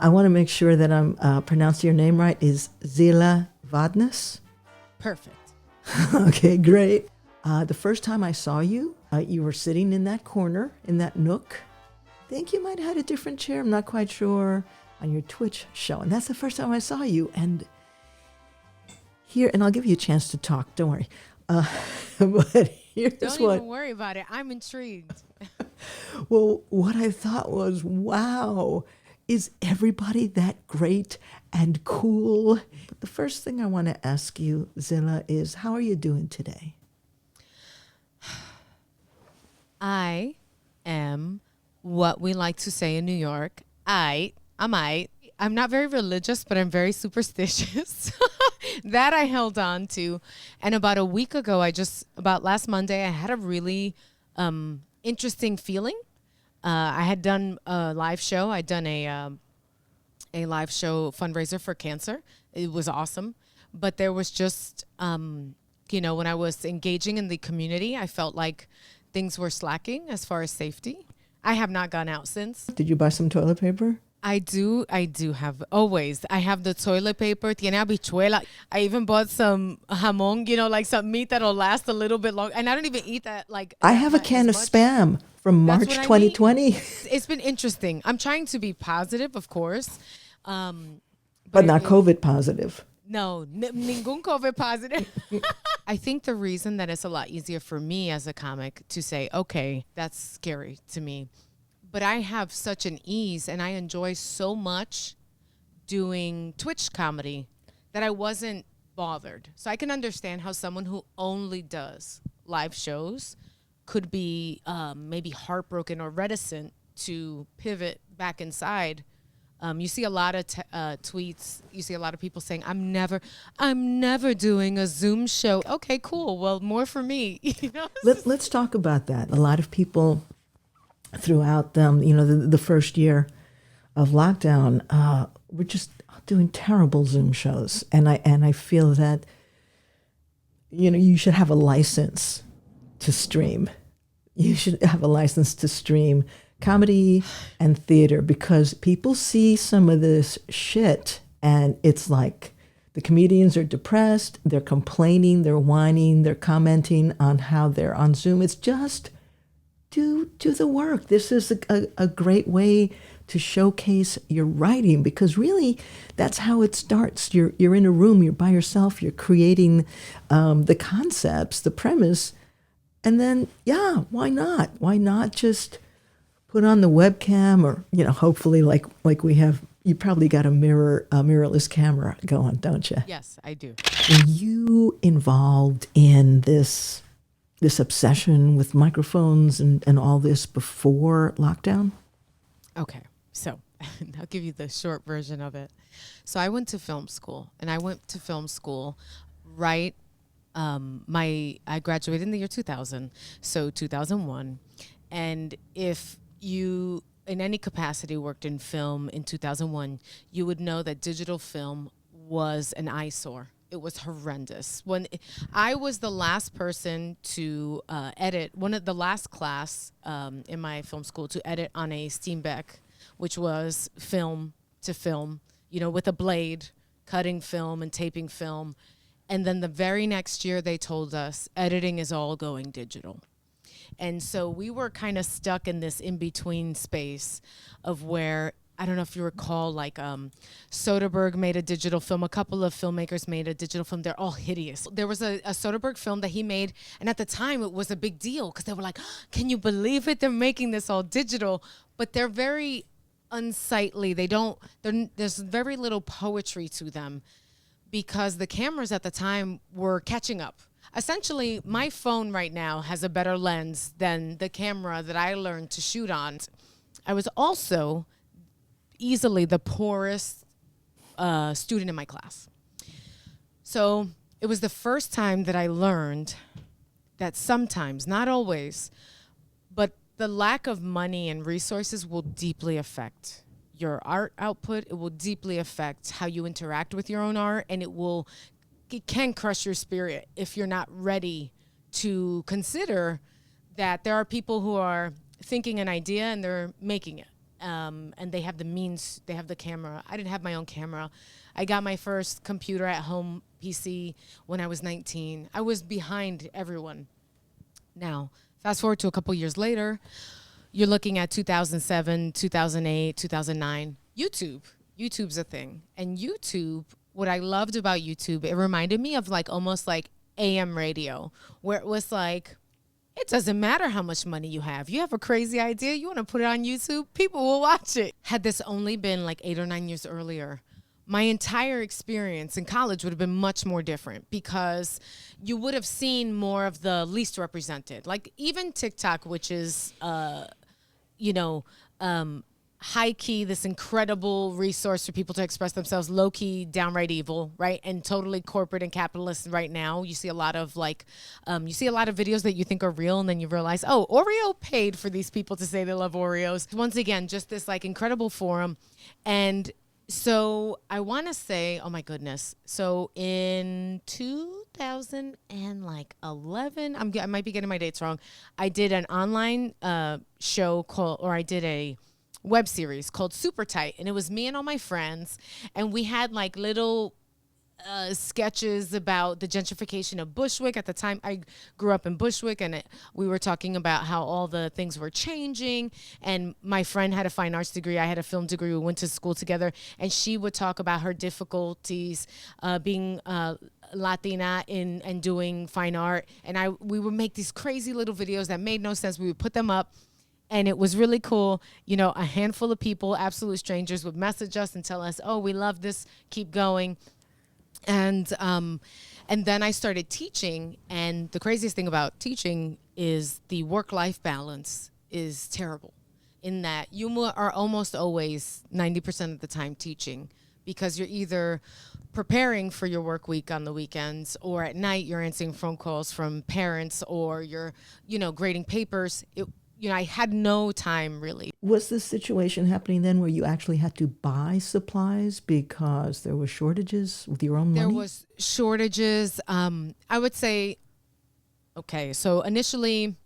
I want to make sure that I'm pronouncing your name right. Is Zilla Vodnas? Perfect. Okay, great. The first time I saw you, you were sitting in that corner, in that nook. I think you might have had a different chair. I'm not quite sure, on your Twitch show. And that's the first time I saw you. And here, and I'll give you a chance to talk. Don't worry. But here's Don't what. even worry about it. I'm intrigued. Well, what I thought was, wow, is everybody that great and cool? But the first thing I want to ask you, Zilla, is how are you doing today? I am what we like to say in New York. I'm not very religious, but I'm very superstitious. That I held on to. And about a week ago, about last Monday, I had a really interesting feeling. I had done a live show. I'd done a live show fundraiser for cancer. It was awesome. But there was just, when I was engaging in the community, I felt like things were slacking as far as safety. I have not gone out since. Did you buy some toilet paper? I do have always. I have the toilet paper, tiene habichuela. I even bought some jamon, like some meat that'll last a little bit longer. And I don't even eat that I have a can of Spam from March 2020. It's been interesting. I'm trying to be positive, of course. But not COVID positive. No, ningún COVID positive. I think the reason that it's a lot easier for me as a comic to say, okay, that's scary to me. But I have such an ease and I enjoy so much doing Twitch comedy that I wasn't bothered. So I can understand how someone who only does live shows could be maybe heartbroken or reticent to pivot back inside. You see a lot of tweets. You see a lot of people saying, I'm never doing a Zoom show. Okay, cool. Well, more for me. Let's talk about that. A lot of people throughout the first year of lockdown, we're just doing terrible Zoom shows. And I feel that, you should have a license to stream. You should have a license to stream comedy and theater because people see some of this shit and it's like the comedians are depressed, they're complaining, they're whining, they're commenting on how they're on Zoom. It's just do the work. This is a great way to showcase your writing because really that's how it starts. You're in a room, you're by yourself, you're creating the concepts, the premise, and then, why not? Why not just put on the webcam or, hopefully like we have, you probably got a mirrorless camera going, don't you? Yes, I do. Were you involved in this obsession with microphones and all this before lockdown? Okay, so I'll give you the short version of it. So I went to film school, and I went to film school right. I graduated in the year 2000, so 2001, and if you in any capacity worked in film in 2001, you would know that digital film was an eyesore. It was horrendous. I was the last person to edit, one of the last class in my film school to edit on a Steenbeck, which was film to film, with a blade, cutting film and taping film. And then the very next year they told us editing is all going digital. And so we were kind of stuck in this in-between space of where, I don't know if you recall, like Soderbergh made a digital film. A couple of filmmakers made a digital film. They're all hideous. There was a Soderbergh film that he made, and at the time it was a big deal because they were like, can you believe it? They're making this all digital. But they're very unsightly. There's very little poetry to them because the cameras at the time were catching up. Essentially, my phone right now has a better lens than the camera that I learned to shoot on. I was also easily the poorest student in my class. So it was the first time that I learned that sometimes, not always, but the lack of money and resources will deeply affect your art output. It will deeply affect how you interact with your own art, and it can crush your spirit if you're not ready to consider that there are people who are thinking an idea and they're making it. and they have the means, they have the camera. I didn't have my own camera. I got my first computer at home PC when I was 19. I was behind everyone. Now, fast forward to a couple years later, you're looking at 2007, 2008, 2009. YouTube's a thing. And YouTube, what I loved about YouTube, it reminded me of like almost like AM radio, where it was like, it doesn't matter how much money you have. You have a crazy idea, you want to put it on YouTube, people will watch it. Had this only been like 8 or 9 years earlier, my entire experience in college would have been much more different, because you would have seen more of the least represented. Like even TikTok, which is, high key, this incredible resource for people to express themselves, low key, downright evil, right? And totally corporate and capitalist right now. You see a lot of videos that you think are real, and then you realize, oh, Oreo paid for these people to say they love Oreos. Once again, just this like incredible forum. And so I want to say, oh my goodness. So in 2011, I might be getting my dates wrong. I did an online show I did a web series called Super Tight, and it was me and all my friends, and we had like little sketches about the gentrification of Bushwick. At the time, I grew up in Bushwick, and we were talking about how all the things were changing, and my friend had a fine arts degree, I had a film degree, we went to school together, and she would talk about her difficulties being Latina and doing fine art, and we would make these crazy little videos that made no sense. We would put them up, and it was really cool. A handful of people, absolute strangers, would message us and tell us, oh, we love this, keep going. And then I started teaching. And the craziest thing about teaching is the work-life balance is terrible, in that you are almost always 90% of the time teaching, because you're either preparing for your work week on the weekends, or at night you're answering phone calls from parents, or you're, grading papers. I had no time really. Was this situation happening then where you actually had to buy supplies because there were shortages with your own money? There was shortages. I would say, okay, so initially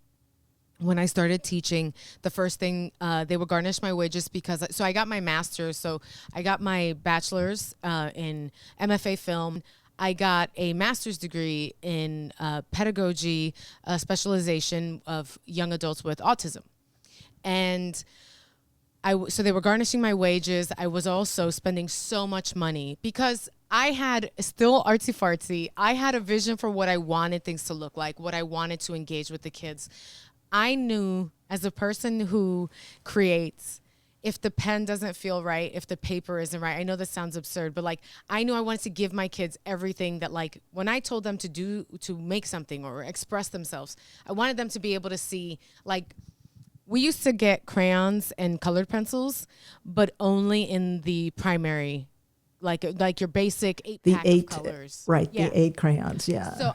when I started teaching, the first thing, they would garnish my wages so I got my master's. So I got my bachelor's in MFA film. I got a master's degree in pedagogy, specialization of young adults with autism. And so they were garnishing my wages. I was also spending so much money because I had still artsy-fartsy. I had a vision for what I wanted things to look like, what I wanted to engage with the kids. I knew, as a person who creates, if the pen doesn't feel right, if the paper isn't right, I know this sounds absurd, but like, I knew I wanted to give my kids everything that, like, when I told them to make something or express themselves, I wanted them to be able to see, like, we used to get crayons and colored pencils, but only in the primary, like your basic 8-pack of colors. Right, yeah. The 8 crayons, yeah. So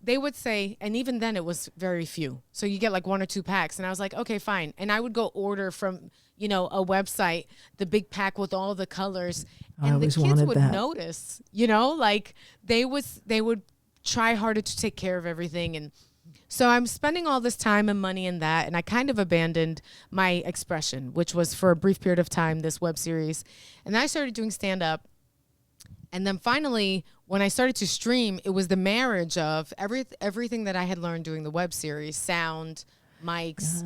they would say, and even then it was very few. So you get like 1 or 2 packs, and I was like, okay, fine. And I would go order from, a website, the big pack with all the colors, and the kids would notice, like they would try harder to take care of everything. And so I'm spending all this time and money in that, and I kind of abandoned my expression, which was for a brief period of time, this web series. And then I started doing stand-up. And then finally, when I started to stream, it was the marriage of everything that I had learned doing the web series, sound, mics,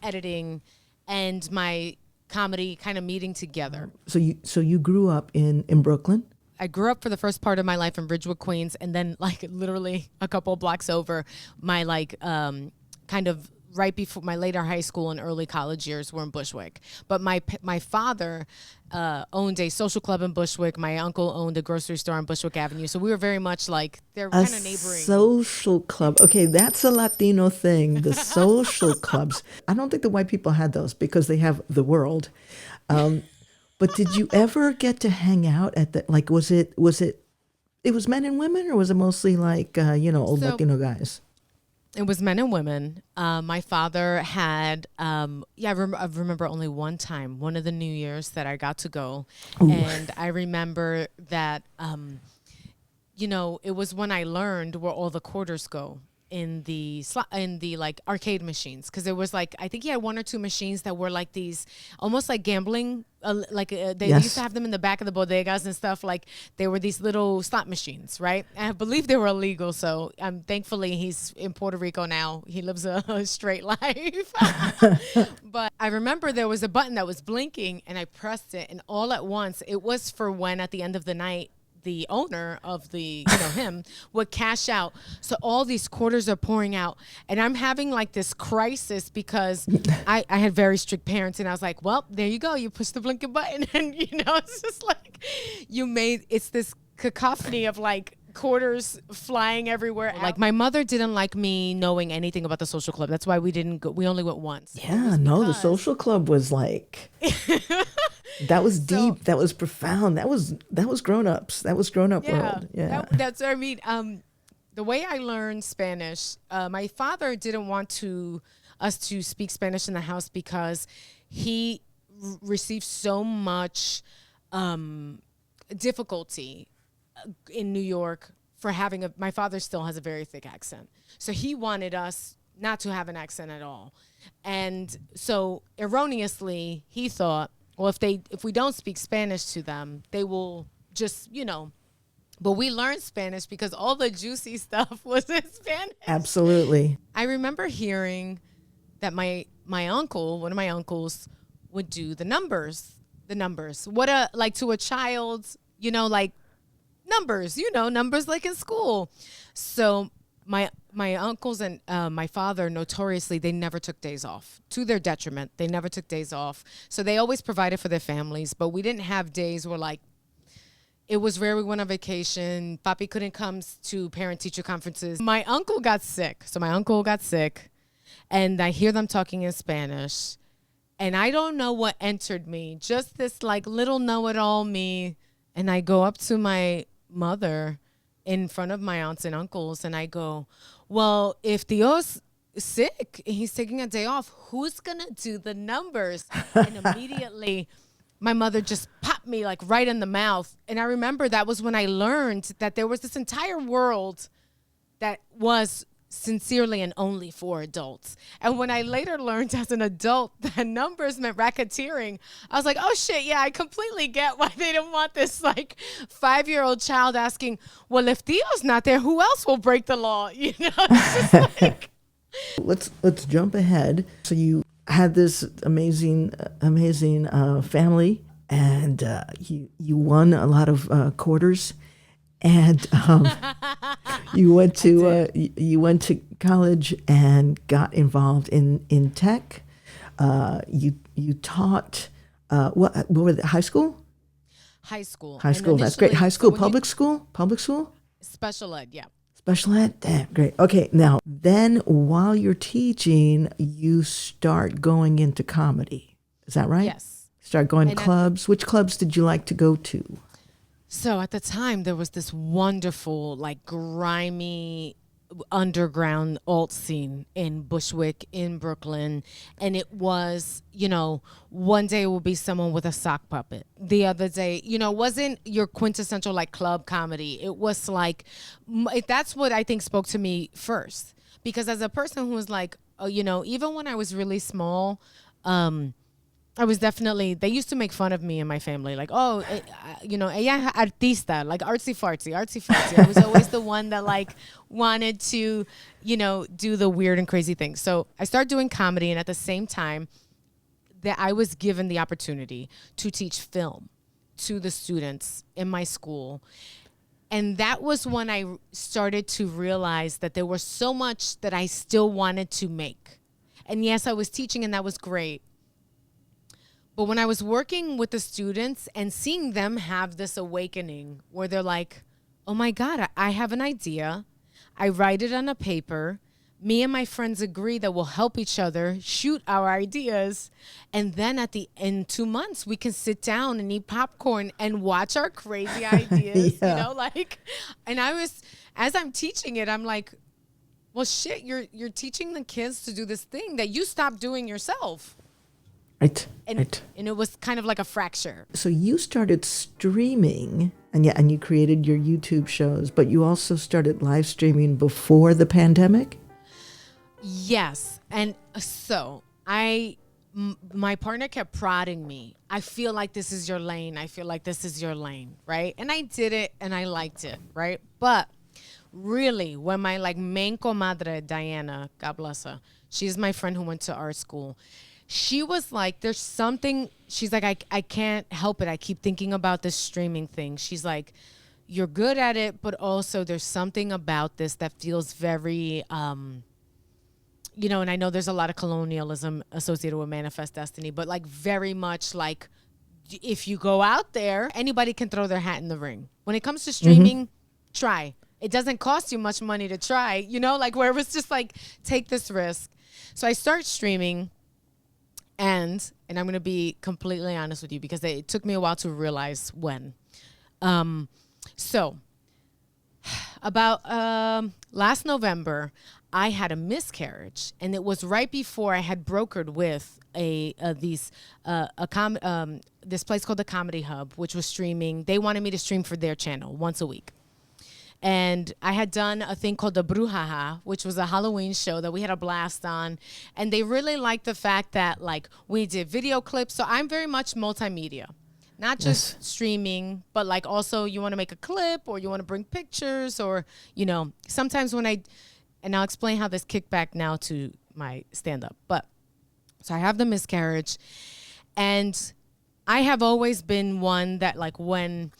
editing, and my comedy kind of meeting together. So you grew up in Brooklyn? I grew up for the first part of my life in Ridgewood, Queens, and then like literally a couple of blocks over, my kind of right before my later high school and early college years were in Bushwick. But my father owned a social club in Bushwick. My uncle owned a grocery store on Bushwick Avenue. So we were very much like, they're kind of neighboring. Social club. Okay, that's a Latino thing, the social clubs. I don't think the white people had those because they have the world. But did you ever get to hang out at the, like, was it men and women, or was it mostly like, old Latino guys? It was men and women. My father had, I remember only one time, one of the New Year's that I got to go. Ooh. And I remember that, it was when I learned where all the quarters go. in the like arcade machines, because there was like, I think he had one or two machines that were like these almost like gambling, they Yes. used to have them in the back of the bodegas and stuff. Like they were these little slot machines, right? And I believe they were illegal, so thankfully he's in Puerto Rico now. He lives a straight life. But I remember there was a button that was blinking, and I pressed it, and all at once it was for when at the end of the night the owner of the, him would cash out. So all these quarters are pouring out, and I'm having like this crisis because I had very strict parents, and I was like, well, there you go. You push the blinking button, and it's just like it's this cacophony of like quarters flying everywhere. Like my mother didn't like me knowing anything about the social club. That's why we didn't go. We only went once. Yeah, no, the social club was like, that was deep. That was profound. That was grown-ups. That was grown-up world. Yeah. That's what I mean. The way I learned Spanish, my father didn't want us to speak Spanish in the house because he received so much difficulty in New York for having my father still has a very thick accent. So he wanted us not to have an accent at all. And so erroneously, he thought, well, if we don't speak Spanish to them, they will just, but we learned Spanish because all the juicy stuff was in Spanish. Absolutely. I remember hearing that my uncle, one of my uncles, would do the numbers. What like to a child, like numbers, numbers like in school. So my uncles and my father, notoriously, they never took days off. To their detriment, they never took days off. So they always provided for their families, but we didn't have days where like, it was rare we went on vacation. Papi couldn't come to parent-teacher conferences. My uncle got sick. And I hear them talking in Spanish. And I don't know what entered me, just this like little know-it-all me. And I go up to my mother in front of my aunts and uncles, and I go, well, if Tio's sick and he's taking a day off, who's gonna do the numbers? And immediately my mother just popped me like right in the mouth. And I remember that was when I learned that there was this entire world that was sincerely and only for adults. And when I later learned as an adult that numbers meant racketeering, I was like, oh shit, yeah, I completely get why they don't want this like 5-year-old child asking, well, if Theo's not there, who else will break the law? It's just like... Let's jump ahead. So you had this amazing family, and you won a lot of quarters, and you went to college and got involved in tech. You taught what were they, high school? High school. That's great. High school, public school. Special ed, yeah. Special ed? Damn, great. Okay, now, then while you're teaching, you start going into comedy. Is that right? Yes. Start going to clubs. Which clubs did you like to go to? So at the time, there was this wonderful, like, grimy underground alt scene in Bushwick, in Brooklyn. And it was, one day it would be someone with a sock puppet. The other day, it wasn't your quintessential like club comedy. It was like, that's what I think spoke to me first. Because as a person who was like, even when I was really small, I was definitely, they used to make fun of me and my family. Like, ella artista, like artsy fartsy. I was always the one that like wanted to, do the weird and crazy things. So I started doing comedy, and at the same time that I was given the opportunity to teach film to the students in my school. And that was when I started to realize that there was so much that I still wanted to make. And yes, I was teaching, and that was great. But when I was working with the students and seeing them have this awakening where they're like, oh my God, I have an idea. I write it on a paper. Me and my friends agree that we'll help each other shoot our ideas. And then in 2 months, we can sit down and eat popcorn and watch our crazy ideas, Yeah. And as I'm teaching it, I'm like, well, shit, you're teaching the kids to do this thing that you stopped doing yourself. Right. And it was kind of like a fracture. So you started streaming and you created your YouTube shows, but you also started live streaming before the pandemic? Yes. And so my partner kept prodding me. I feel like this is your lane. I feel like this is your lane, right? And I did it and I liked it, right? But really, when my like main comadre, Diana, God bless her, she's my friend who went to art school. She was like, there's something, she's like, I can't help it. I keep thinking about this streaming thing. She's like, you're good at it, but also there's something about this that feels very, you know, and I know there's a lot of colonialism associated with Manifest Destiny, but like very much like if you go out there, anybody can throw their hat in the ring. When it comes to streaming, try. It doesn't cost you much money to try, you know, like where it was just like, take this risk. So I start streaming and I'm going to be completely honest with you because it took me a while to realize when. So about last November, I had a miscarriage, and it was right before I had brokered with this place called the Comedy Hub, which was streaming. They wanted me to stream for their channel once a week. And I had done a thing called the Brujaha, which was a Halloween show that we had a blast on. And they really liked the fact that like we did video clips. So I'm very much multimedia, not just streaming, but like also you want to make a clip or you want to bring pictures or, you know, sometimes when and I'll explain how this kicked back now to my stand-up. But so I have the miscarriage, and I have always been one that like when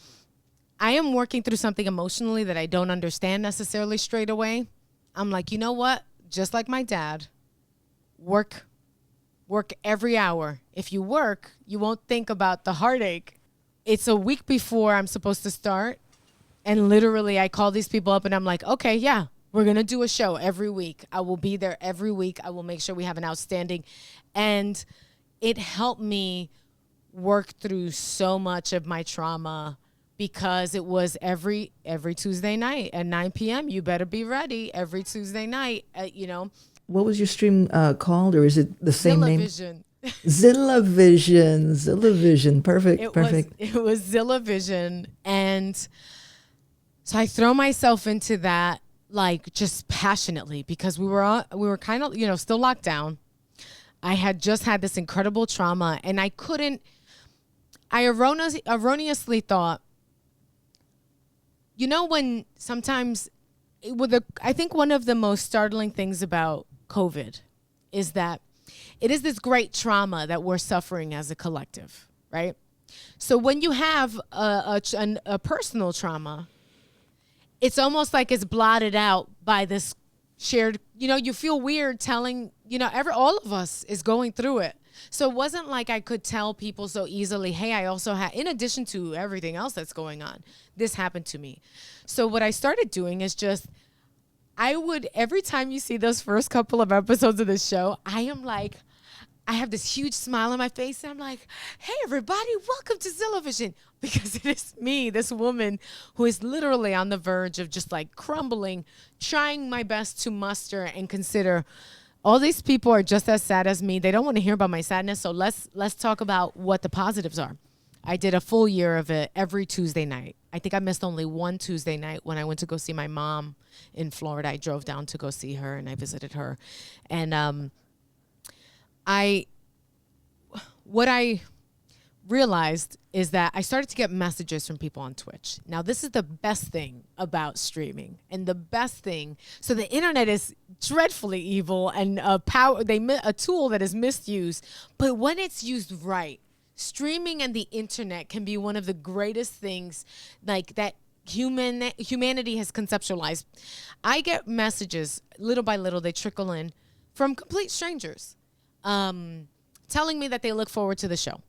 I am working through something emotionally that I don't understand necessarily straight away, I'm like, you know what? Just like my dad, work every hour. If you work, you won't think about the heartache. It's a week before I'm supposed to start, and literally I call these people up and I'm like, okay, yeah, we're going to do a show every week. I will be there every week. I will make sure we have an outstanding. And it helped me work through so much of my trauma because it was every Tuesday night at 9 p.m. You better be ready every Tuesday night, you know. What was your stream called, or is it the same Zilla name? Vision. Zilla Vision. Perfect. It was Zilla Vision. And so I throw myself into that like just passionately because we were kind of, you know, still locked down. I had just had this incredible trauma, and I erroneously thought, you know, when sometimes I think one of the most startling things about COVID is that it is this great trauma that we're suffering as a collective, right? So when you have a personal trauma, it's almost like it's blotted out by this shared, you know, you feel weird telling, you know, all of us is going through it. So it wasn't like I could tell people so easily, hey, I also had, in addition to everything else that's going on, this happened to me. So what I started doing is just, every time you see those first couple of episodes of the show, I have this huge smile on my face, and I'm like, hey, everybody, welcome to Zilla Vision. Because it is me, this woman who is literally on the verge of just like crumbling, trying my best to muster and consider all these people are just as sad as me. They don't want to hear about my sadness. So let's talk about what the positives are. I did a full year of it every Tuesday night. I think I missed only one Tuesday night when I went to go see my mom in Florida. I drove down to go see her and I visited her. And what I realized is that I started to get messages from people on Twitch. Now, this is the best thing about streaming, and the best thing. So the internet is dreadfully evil and a tool that is misused. But when it's used right, streaming and the internet can be one of the greatest things like that humanity has conceptualized. I get messages little by little, they trickle in from complete strangers, telling me that they look forward to the show.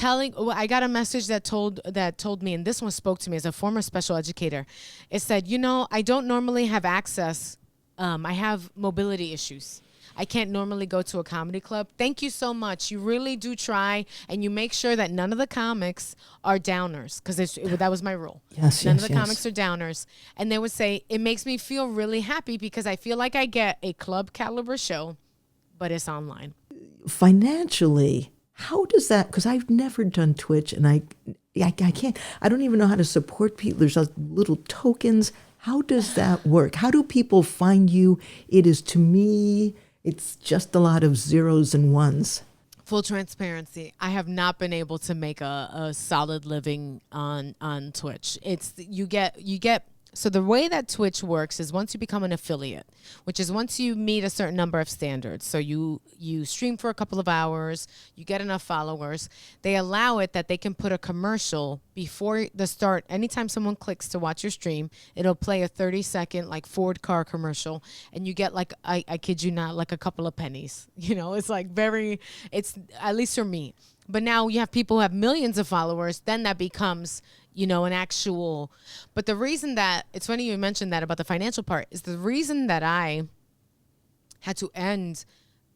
I got a message that told me, and this one spoke to me as a former special educator. It said, you know, I don't normally have access. I have mobility issues. I can't normally go to a comedy club. Thank you so much. You really do try, and you make sure that none of the comics are downers, because that was my rule. None of the comics are downers. And they would say, it makes me feel really happy because I feel like I get a club caliber show, but it's online. Financially, how does that, because I've never done Twitch, and I can't. I don't even know how to support people. There's those little tokens. How does that work? How do people find you? It is, to me, it's just a lot of zeros and ones. Full transparency, I have not been able to make a solid living on Twitch. It's you get so the way that Twitch works is once you become an affiliate, which is once you meet a certain number of standards. So you stream for a couple of hours, you get enough followers, they allow it that they can put a commercial before the start. Anytime someone clicks to watch your stream, it'll play a 30-second like Ford car commercial, and you get like I kid you not, like a couple of pennies. You know, it's like it's at least for me. But now you have people who have millions of followers, then that becomes, you know, an actual. But the reason that, it's funny you mentioned that about the financial part, is the reason that I had to end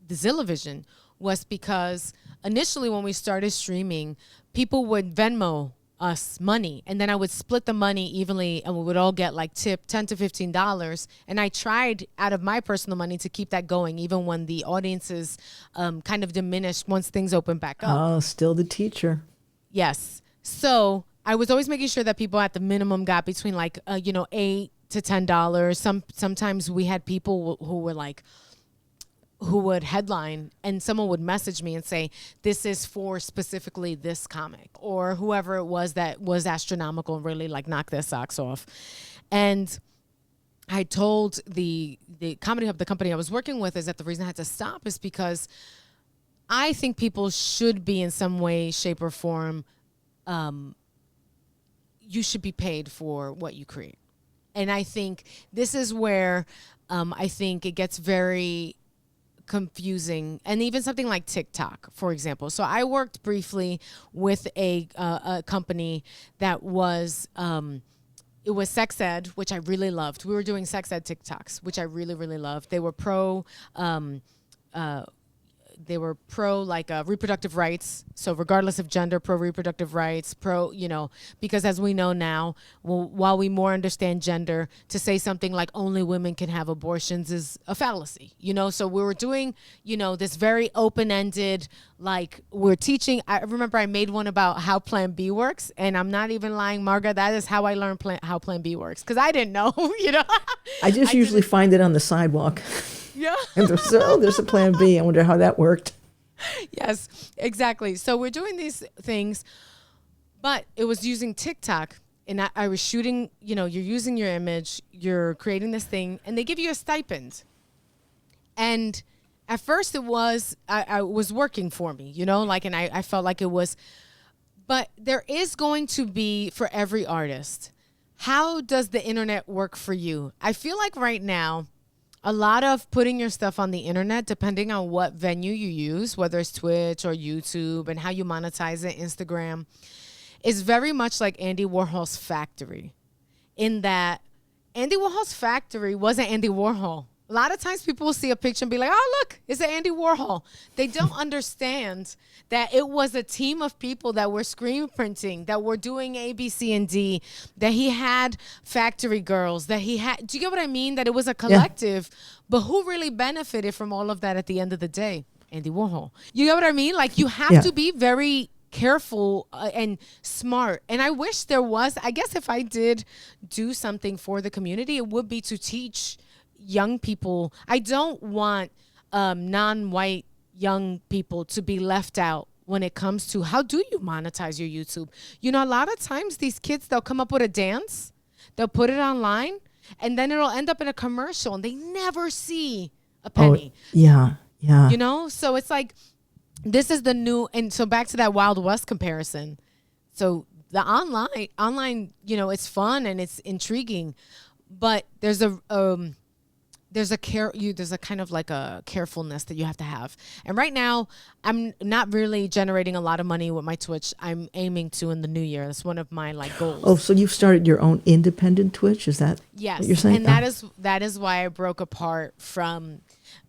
the Zilla Vision was because initially when we started streaming, people would Venmo us money, and then I would split the money evenly, and we would all get like tip $10 to $15. And I tried out of my personal money to keep that going, even when the audiences kind of diminished once things opened back up. Oh, still the teacher. Yes. So I was always making sure that people at the minimum got between like $8 to $10. Sometimes we had people who were like, who would headline, and someone would message me and say, this is for specifically this comic, or whoever it was that was astronomical and really like knocked their socks off. And I told the Comedy Hub, the company I was working with, is that the reason I had to stop is because I think people should be in some way, shape, or form, you should be paid for what you create. And I think this is where I think it gets very confusing, and even something like TikTok, for example. So I worked briefly with a company that was it was sex ed, which I really loved. We were doing sex ed TikToks, which I really, really loved. They were pro like reproductive rights. So regardless of gender, pro reproductive rights, because as we know now, while we more understand gender, to say something like only women can have abortions is a fallacy, So we were doing, this very open-ended, like we're teaching. I remember I made one about how Plan B works, and I'm not even lying, Marga, that is how I learned how Plan B works, because I didn't know, I just usually find it on the sidewalk. Yeah. And there's a plan B. I wonder how that worked. Yes, exactly. So we're doing these things, but it was using TikTok, and I was shooting, you're using your image, you're creating this thing, and they give you a stipend. And at first it was, I was working for me, and I felt like it was, but there is going to be, for every artist, how does the internet work for you? I feel like right now, a lot of putting your stuff on the internet, depending on what venue you use, whether it's Twitch or YouTube, and how you monetize it, Instagram, is very much like Andy Warhol's factory, in that Andy Warhol's factory wasn't Andy Warhol. A lot of times people will see a picture and be like, oh, look, it's an Andy Warhol. They don't understand that it was a team of people that were screen printing, that were doing A, B, C, and D, that he had factory girls, that he had, do you get what I mean? That it was a collective, but who really benefited from all of that at the end of the day? Andy Warhol. You get what I mean? Like, you have to be very careful and smart. And I wish there was, I guess if I did do something for the community, it would be to teach young people. I don't want non-white young people to be left out when it comes to how do you monetize your YouTube. A lot of times these kids, they'll come up with a dance, they'll put it online, and then it'll end up in a commercial, and they never see a penny. Oh, yeah. So it's like, this is the new, and so back to that Wild West comparison. So the online, it's fun and it's intriguing, but there's a kind of like a carefulness that you have to have. And right now, I'm not really generating a lot of money with my Twitch. I'm aiming to in the new year. That's one of my goals. Oh, so you've started your own independent Twitch? Is that what you're saying? And that is why I broke apart from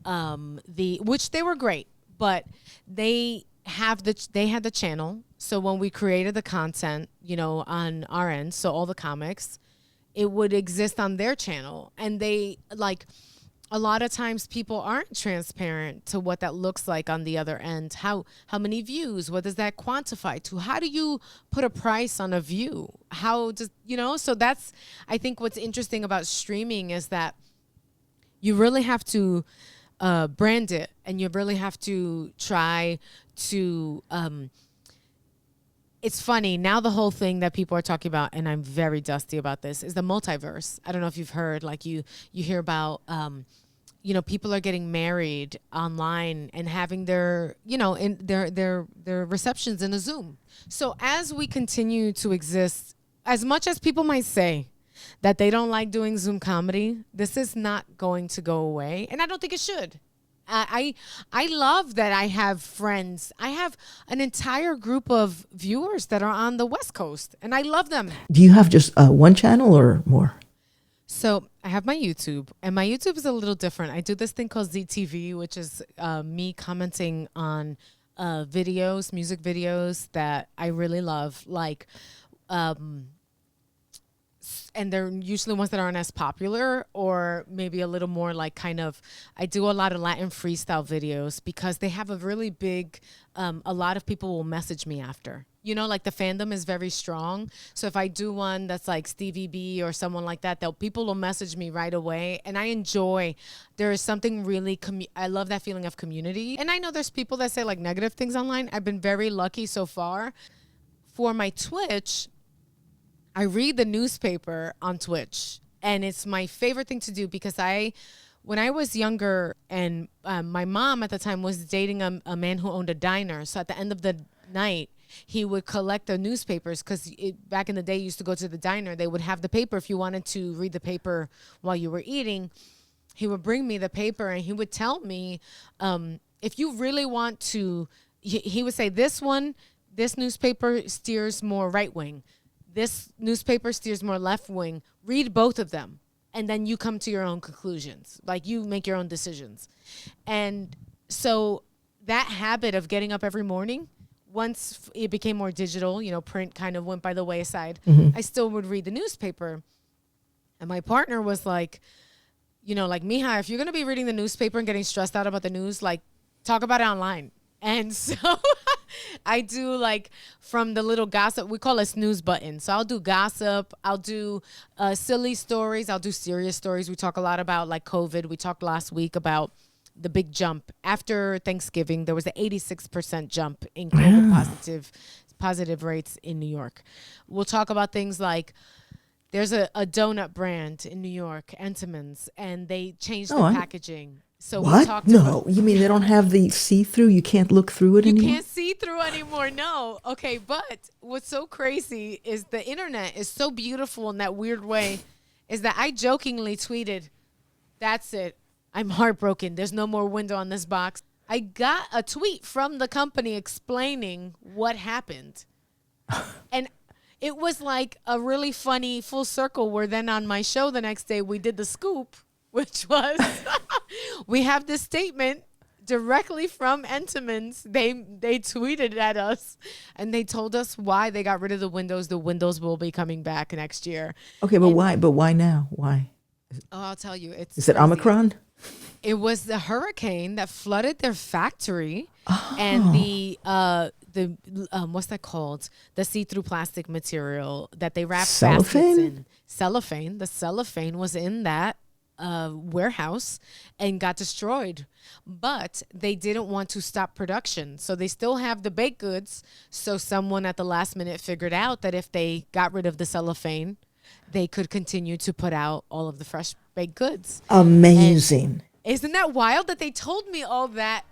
which they were great, but they had the channel. So when we created the content, on our end, so all the comics, it would exist on their channel, and they a lot of times people aren't transparent to what that looks like on the other end. How many views? What does that quantify to? How do you put a price on a view? How does, so that's, I think what's interesting about streaming is that you really have to brand it, and you really have to try to it's funny now, the whole thing that people are talking about, and I'm very dusty about this, is the multiverse. I don't know if you've heard, like you hear about people are getting married online and having their in their receptions in a Zoom. So as we continue to exist, as much as people might say that they don't like doing Zoom comedy, this is not going to go away, and I don't think it should. I love that I have friends. I have an entire group of viewers that are on the West Coast, and I love them. Do you have just one channel or more? So I have my YouTube, and my YouTube is a little different. I do this thing called ZTV, which is me commenting on videos, music videos that I really love, like and they're usually ones that aren't as popular, or maybe a little more like kind of, I do a lot of Latin freestyle videos because they have a really big, a lot of people will message me after. Like the fandom is very strong. So if I do one that's like Stevie B or someone like that, people will message me right away. And I enjoy, there is something really, I love that feeling of community. And I know there's people that say like negative things online. I've been very lucky so far. For my Twitch, I read the newspaper on Twitch, and it's my favorite thing to do because when I was younger, and my mom at the time was dating a man who owned a diner. So at the end of the night, he would collect the newspapers because back in the day, you used to go to the diner. They would have the paper if you wanted to read the paper while you were eating. He would bring me the paper, and he would tell me, if you really want to, he would say, this newspaper steers more right wing. This newspaper steers more left wing. Read both of them, and then you come to your own conclusions. Like, you make your own decisions. And so that habit of getting up every morning, once it became more digital, print kind of went by the wayside, I still would read the newspaper. And my partner was like, Mija, if you're going to be reading the newspaper and getting stressed out about the news, like, talk about it online. And so I do, like, from the little gossip, we call it snooze button. So I'll do gossip. I'll do silly stories. I'll do serious stories. We talk a lot about, like, COVID. We talked last week about the big jump. After Thanksgiving, there was an 86% jump in COVID positive rates in New York. We'll talk about things like, there's a donut brand in New York, Entenmann's, and they changed the packaging. So what? We talked about, you mean they don't have the see-through? You can't look through it anymore? You can't see through anymore, no. Okay, but what's so crazy is the internet is so beautiful in that weird way, is that I jokingly tweeted, that's it. I'm heartbroken. There's no more window on this box. I got a tweet from the company explaining what happened. And it was like a really funny full circle, where then on my show the next day we did the scoop, which was we have this statement directly from Entenmann's. They tweeted at us, and they told us why they got rid of the windows. The windows will be coming back next year. Okay, but why? But why now? Why? Oh, I'll tell you. Is it Omicron? It was the hurricane that flooded their factory, and the what's that called? The see-through plastic material that they wrap baskets in. Cellophane. The cellophane was in that warehouse and got destroyed, but they didn't want to stop production, so they still have the baked goods. So someone at the last minute figured out that if they got rid of the cellophane, they could continue to put out all of the fresh baked goods. Amazing. And isn't that wild that they told me all that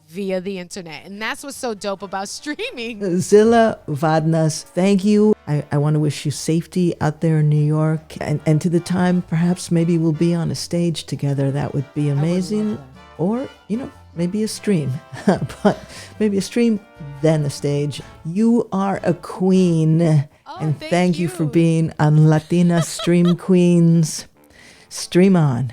via the internet? And that's what's so dope about streaming. Zilla, Vodnas, thank you. I want to wish you safety out there in New York. And to the time, perhaps maybe we'll be on a stage together. That would be amazing. Or, maybe a stream. But maybe a stream, then a stage. You are a queen. And thank you for being on Latina Stream Queens. Stream on.